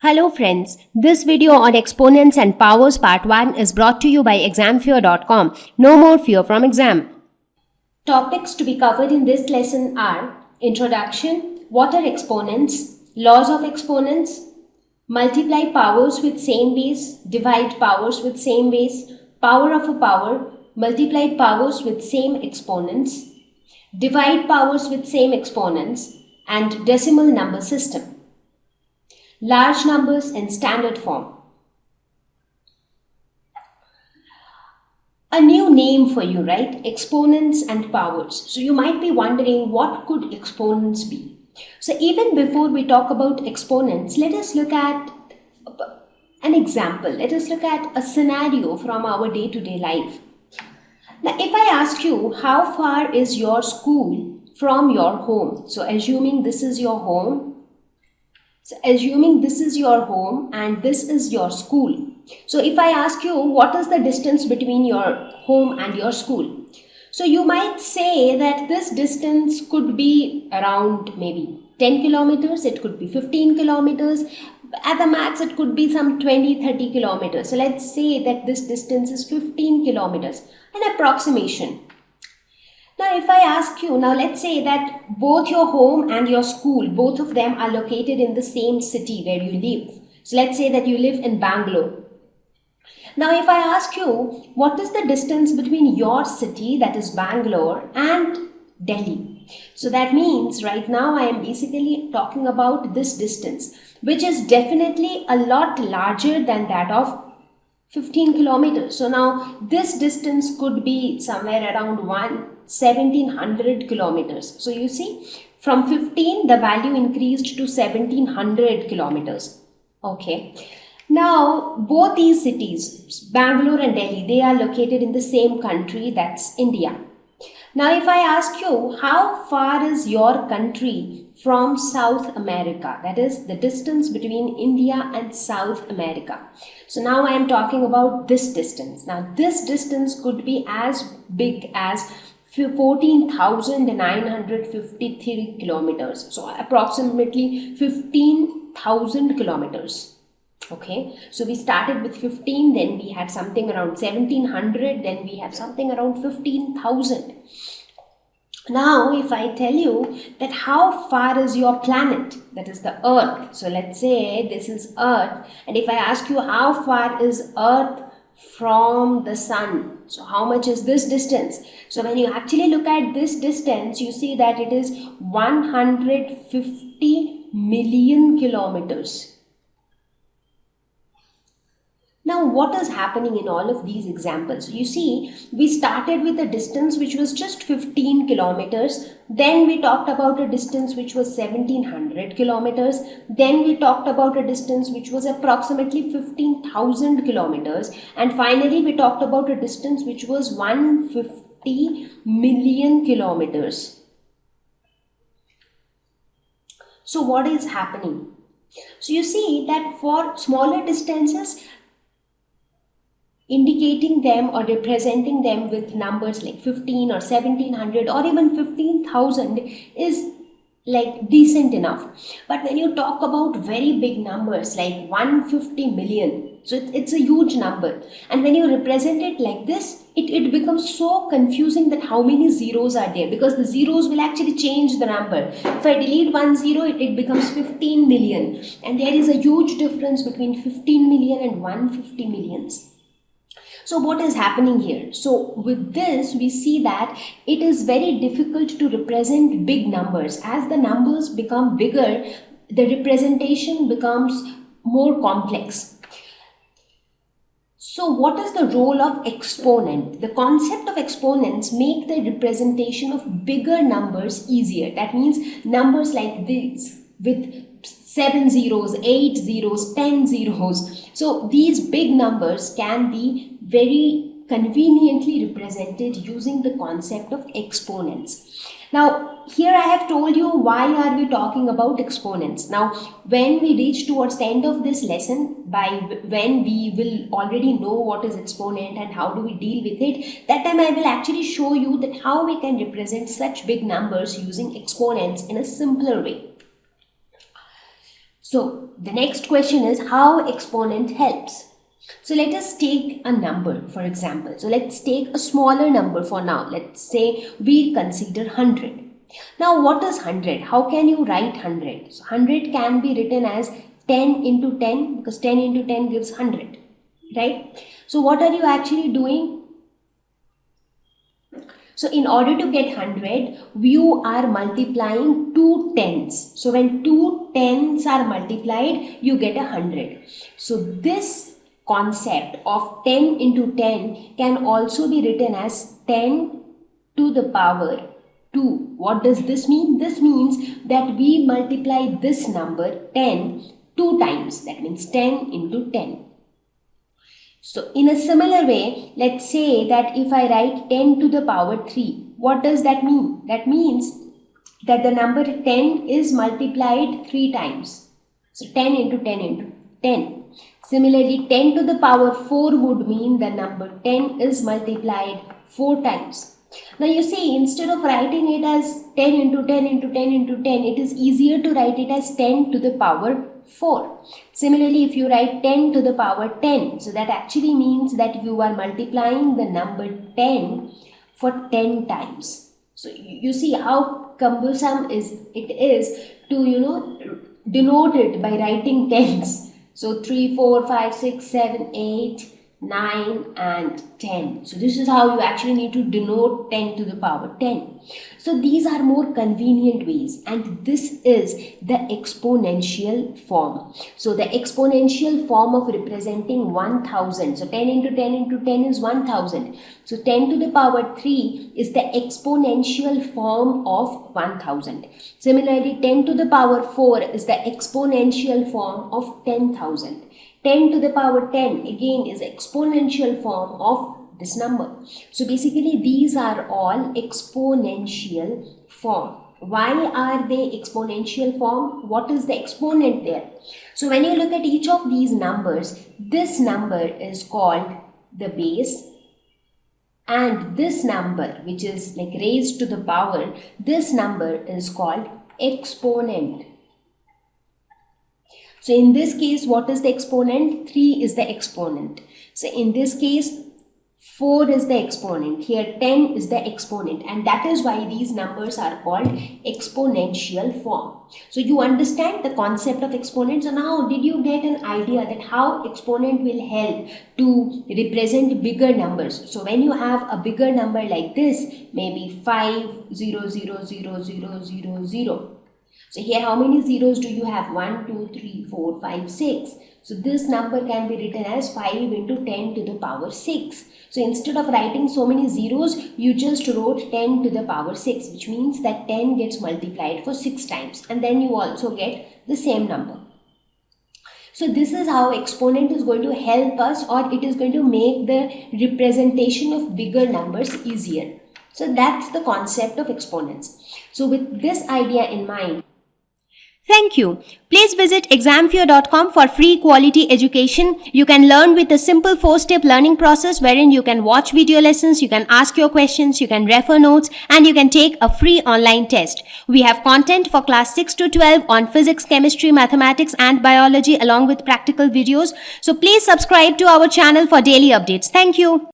Hello friends, this video on exponents and powers part 1 is brought to you by examfear.com. No more fear from exam. Topics to be covered in this lesson are introduction, what are exponents, laws of exponents, multiply powers with same base, divide powers with same base, power of a power, multiply powers with same exponents, divide powers with same exponents, and decimal number system. Large numbers in standard form. A new name for you, right? Exponents and powers. So you might be wondering, what could exponents be? So even before we talk about exponents, let us look at an example. Let us look at a scenario from our day-to-day life. Now, if I ask you, how far is your school from your home? So assuming this is your home, and this is your school. So if I ask you, what is the distance between your home and your school? So you might say that this distance could be around maybe 10 kilometers, it could be 15 kilometers, at the max it could be some 20-30 kilometers. So let's say that this distance is 15 kilometers, an approximation. Now, if I ask you, now let's say that both your home and your school, both of them are located in the same city where you live. So let's say that you live in Bangalore. Now, if I ask you, what is the distance between your city, that is Bangalore, and Delhi? So that means right now I am basically talking about this distance, which is definitely a lot larger than that of 15 kilometers. So now this distance could be somewhere around 1700 kilometers. So you see, from 15 the value increased to 1700 kilometers. Okay. Now both these cities, Bangalore and Delhi, they are located in the same country, that's India. Now if I ask you, how far is your country from South America? That is the distance between India and South America. So now I am talking about this distance. Now this distance could be as big as 14,953 kilometers. So approximately 15,000 kilometers. Okay, so we started with 15, then we had something around 1700, then we have something around 15,000. Now, if I tell you that how far is your planet, that is the Earth. So let's say this is Earth, and if I ask you how far is Earth from the Sun, so how much is this distance? So when you actually look at this distance, you see that it is 150 million kilometers. Now, what is happening in all of these examples? You see, we started with a distance which was just 15 kilometers. Then we talked about a distance which was 1700 kilometers. Then we talked about a distance which was approximately 15,000 kilometers. And finally, we talked about a distance which was 150 million kilometers. So what is happening? So you see that for smaller distances, indicating them or representing them with numbers like 15 or 1700 or even 15,000 is like decent enough. But when you talk about very big numbers like 150 million, so it's a huge number, and when you represent it like this, it becomes so confusing that how many zeros are there, because the zeros will actually change the number. If I delete one zero, it becomes 15 million, and there is a huge difference between 15 million and 150 millions. So what is happening here? So with this, we see that it is very difficult to represent big numbers. As the numbers become bigger, the representation becomes more complex. So what is the role of exponent? The concept of exponents make the representation of bigger numbers easier. That means numbers like these with 7 zeros, 8 zeros, 10 zeros. So these big numbers can be very conveniently represented using the concept of exponents. Now, here I have told you why are we talking about exponents. Now, when we reach towards the end of this lesson, when we will already know what is exponent and how do we deal with it, that time I will actually show you that how we can represent such big numbers using exponents in a simpler way. So the next question is how exponent helps. So let us take a number, for example. So let's take a smaller number for now. Let's say we consider 100. Now what is 100? How can you write 100? So 100 can be written as 10 into 10 because 10 into 10 gives 100, right? So what are you actually doing? So in order to get 100, you are multiplying two tens. So when two tens are multiplied, you get 100. So this concept of 10 into 10 can also be written as 10 to the power 2. What does this mean? This means that we multiply this number 10 two times. That means 10 into 10. So in a similar way, let's say that if I write 10 to the power 3, what does that mean? That means that the number 10 is multiplied 3 times. So 10 into 10 into 10. Similarly, 10 to the power 4 would mean the number 10 is multiplied 4 times. Now you see, instead of writing it as 10 into 10 into 10 into 10, it is easier to write it as 10 to the power 4. Similarly, if you write 10 to the power 10, so that actually means that you are multiplying the number 10 for 10 times. So you see how cumbersome it is to denote it by writing tens. So 3, 4, 5, 6, 7, 8, 9 and 10. So this is how you actually need to denote 10 to the power 10. So these are more convenient ways, and this is the exponential form. So the exponential form of representing 1000. So 10 into 10 into 10 is 1000. So 10 to the power 3 is the exponential form of 1000. Similarly, 10 to the power 4 is the exponential form of 10,000. 10 to the power 10 again is exponential form of this number. So basically these are all exponential form. Why are they exponential form? What is the exponent there? So when you look at each of these numbers, this number is called the base, and this number, which is like raised to the power, this number is called exponent. So in this case, what is the exponent? 3 is the exponent. So in this case, 4 is the exponent. Here 10 is the exponent, and that is why these numbers are called exponential form. So you understand the concept of exponent. So now did you get an idea that how exponent will help to represent bigger numbers? So when you have a bigger number like this, maybe 5, 0, 0, 0, 0, 0, 0. So here how many zeros do you have? 1, 2, 3, 4, 5, 6. So this number can be written as 5 into 10 to the power 6. So instead of writing so many zeros, you just wrote 10 to the power 6, which means that 10 gets multiplied for 6 times, and then you also get the same number. So this is how exponent is going to help us, or it is going to make the representation of bigger numbers easier. So that's the concept of exponents. So with this idea in mind, thank you. Please visit examfear.com for free quality education. You can learn with a simple 4-step learning process wherein you can watch video lessons, you can ask your questions, you can refer notes, and you can take a free online test. We have content for class 6 to 12 on physics, chemistry, mathematics, and biology along with practical videos. So please subscribe to our channel for daily updates. Thank you.